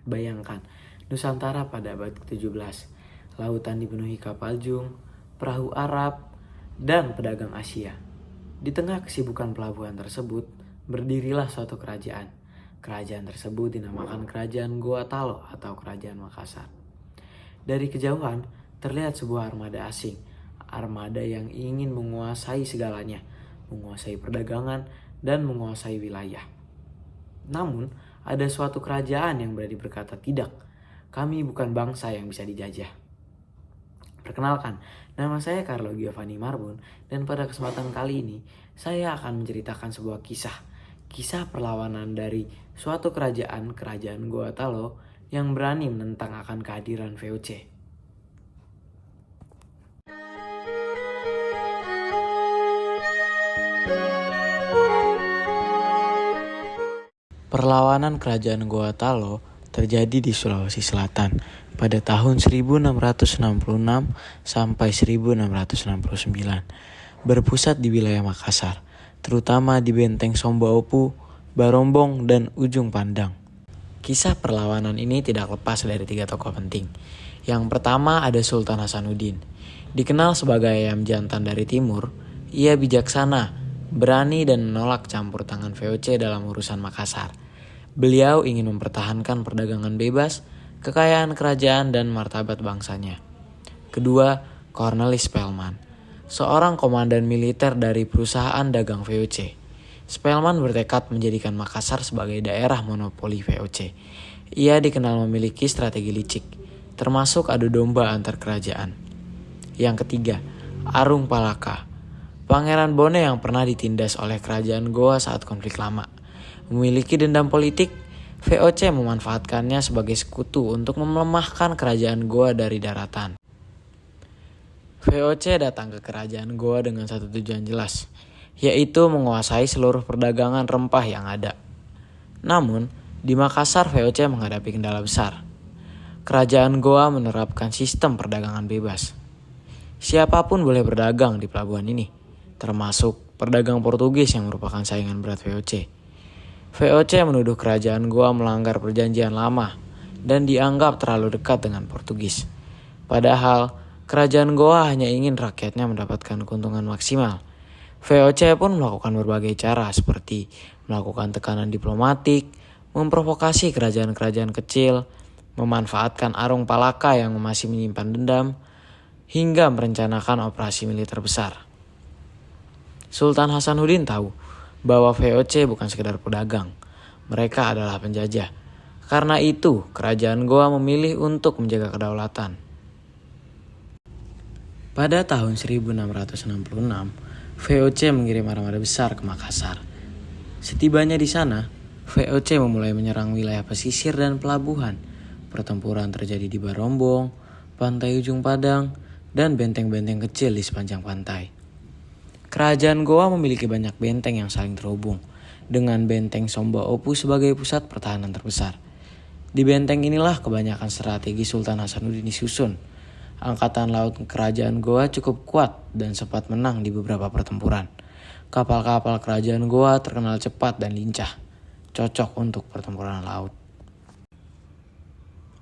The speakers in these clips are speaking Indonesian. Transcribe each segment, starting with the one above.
Bayangkan, Nusantara pada abad ke-17, lautan dipenuhi kapal jung, perahu Arab, dan pedagang Asia. Di tengah kesibukan pelabuhan tersebut, berdirilah suatu kerajaan. Kerajaan tersebut dinamakan Kerajaan Goa Talo atau Kerajaan Makassar. Dari kejauhan, terlihat sebuah armada asing. Armada yang ingin menguasai segalanya, menguasai perdagangan, dan menguasai wilayah. Namun, ada suatu kerajaan yang berani berkata tidak. Kami bukan bangsa yang bisa dijajah. Perkenalkan, nama saya Carlo Giovanni Marbun dan pada kesempatan kali ini saya akan menceritakan sebuah kisah perlawanan dari suatu kerajaan Goa Talo yang berani menentang akan kehadiran VOC. Perlawanan kerajaan Goa Talo terjadi di Sulawesi Selatan pada tahun 1666 sampai 1669, berpusat di wilayah Makassar, terutama di Benteng Sombaopu, Barombong, dan Ujung Pandang. Kisah perlawanan ini tidak lepas dari 3 tokoh penting. Yang pertama ada Sultan Hasanuddin. Dikenal sebagai ayam jantan dari timur, ia bijaksana, berani dan menolak campur tangan VOC dalam urusan Makassar. Beliau ingin mempertahankan perdagangan bebas, kekayaan kerajaan, dan martabat bangsanya. Kedua, Cornelis Spelman, seorang komandan militer dari perusahaan dagang VOC. Spelman bertekad menjadikan Makassar sebagai daerah monopoli VOC. Ia dikenal memiliki strategi licik, termasuk adu domba antar kerajaan. Yang ketiga, Arung Palaka, Pangeran Bone yang pernah ditindas oleh kerajaan Goa saat konflik lama. Memiliki dendam politik, VOC memanfaatkannya sebagai sekutu untuk melemahkan kerajaan Goa dari daratan. VOC datang ke kerajaan Goa dengan satu tujuan jelas, yaitu menguasai seluruh perdagangan rempah yang ada. Namun, di Makassar VOC menghadapi kendala besar. Kerajaan Goa menerapkan sistem perdagangan bebas. Siapapun boleh berdagang di pelabuhan ini, termasuk pedagang Portugis yang merupakan saingan berat VOC. VOC menuduh kerajaan Goa melanggar perjanjian lama dan dianggap terlalu dekat dengan Portugis. Padahal, kerajaan Goa hanya ingin rakyatnya mendapatkan keuntungan maksimal. VOC pun melakukan berbagai cara seperti melakukan tekanan diplomatik, memprovokasi kerajaan-kerajaan kecil, memanfaatkan Arung Palaka yang masih menyimpan dendam, hingga merencanakan operasi militer besar. Sultan Hasanuddin tahu bahwa VOC bukan sekedar pedagang, mereka adalah penjajah. Karena itu, kerajaan Goa memilih untuk menjaga kedaulatan. Pada tahun 1666, VOC mengirim armada besar ke Makassar. Setibanya di sana, VOC memulai menyerang wilayah pesisir dan pelabuhan. Pertempuran terjadi di Barombong, Pantai Ujung Padang, dan benteng-benteng kecil di sepanjang pantai. Kerajaan Goa memiliki banyak benteng yang saling terhubung, dengan benteng Sombaopu sebagai pusat pertahanan terbesar. Di benteng inilah kebanyakan strategi Sultan Hasanuddin disusun. Angkatan laut kerajaan Goa cukup kuat dan sempat menang di beberapa pertempuran. Kapal-kapal kerajaan Goa terkenal cepat dan lincah, cocok untuk pertempuran laut.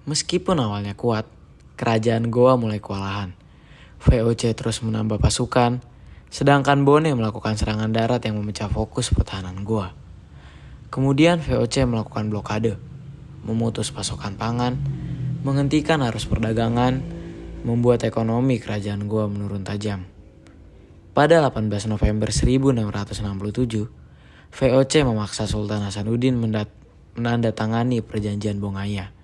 Meskipun awalnya kuat, kerajaan Goa mulai kewalahan. VOC terus menambah pasukan, sedangkan Bone melakukan serangan darat yang memecah fokus pertahanan Goa. Kemudian VOC melakukan blokade, memutus pasokan pangan, menghentikan arus perdagangan, membuat ekonomi kerajaan Goa menurun tajam. Pada 18 November 1667, VOC memaksa Sultan Hasanuddin menandatangani perjanjian Bongaya.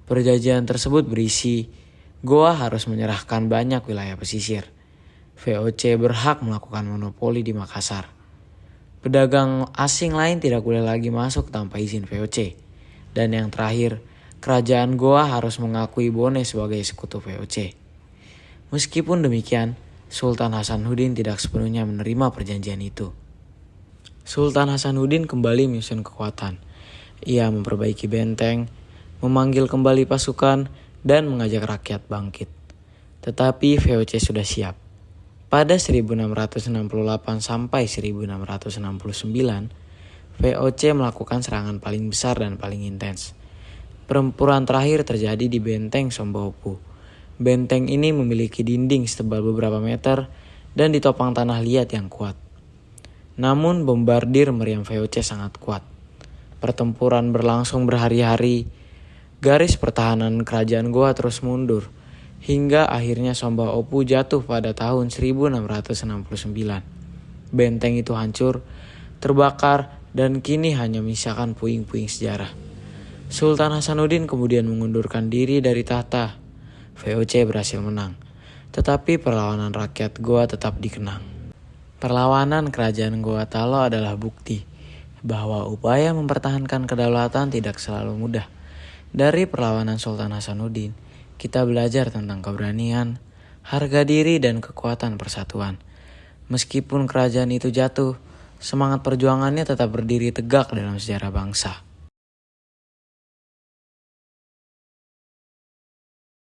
Perjanjian tersebut berisi Goa harus menyerahkan banyak wilayah pesisir. VOC berhak melakukan monopoli di Makassar. Pedagang asing lain tidak boleh lagi masuk tanpa izin VOC. Dan yang terakhir, kerajaan Goa harus mengakui Bone sebagai sekutu VOC. Meskipun demikian, Sultan Hasanuddin tidak sepenuhnya menerima perjanjian itu. Sultan Hasanuddin kembali menyusun kekuatan. Ia memperbaiki benteng, memanggil kembali pasukan, dan mengajak rakyat bangkit. Tetapi VOC sudah siap. Pada 1668 sampai 1669, VOC melakukan serangan paling besar dan paling intens. Pertempuran terakhir terjadi di benteng Sombaopu. Benteng ini memiliki dinding setebal beberapa meter dan ditopang tanah liat yang kuat. Namun bombardir meriam VOC sangat kuat. Pertempuran berlangsung berhari-hari. Garis pertahanan kerajaan Goa terus mundur hingga akhirnya Sombaopu jatuh pada tahun 1669. Benteng itu hancur, terbakar, dan kini hanya menyisakan puing-puing sejarah. Sultan Hasanuddin kemudian mengundurkan diri dari tahta. VOC berhasil menang, tetapi perlawanan rakyat Goa tetap dikenang. Perlawanan kerajaan Goa Talo adalah bukti bahwa upaya mempertahankan kedaulatan tidak selalu mudah. Dari perlawanan Sultan Hasanuddin, kita belajar tentang keberanian, harga diri, dan kekuatan persatuan. Meskipun kerajaan itu jatuh, semangat perjuangannya tetap berdiri tegak dalam sejarah bangsa.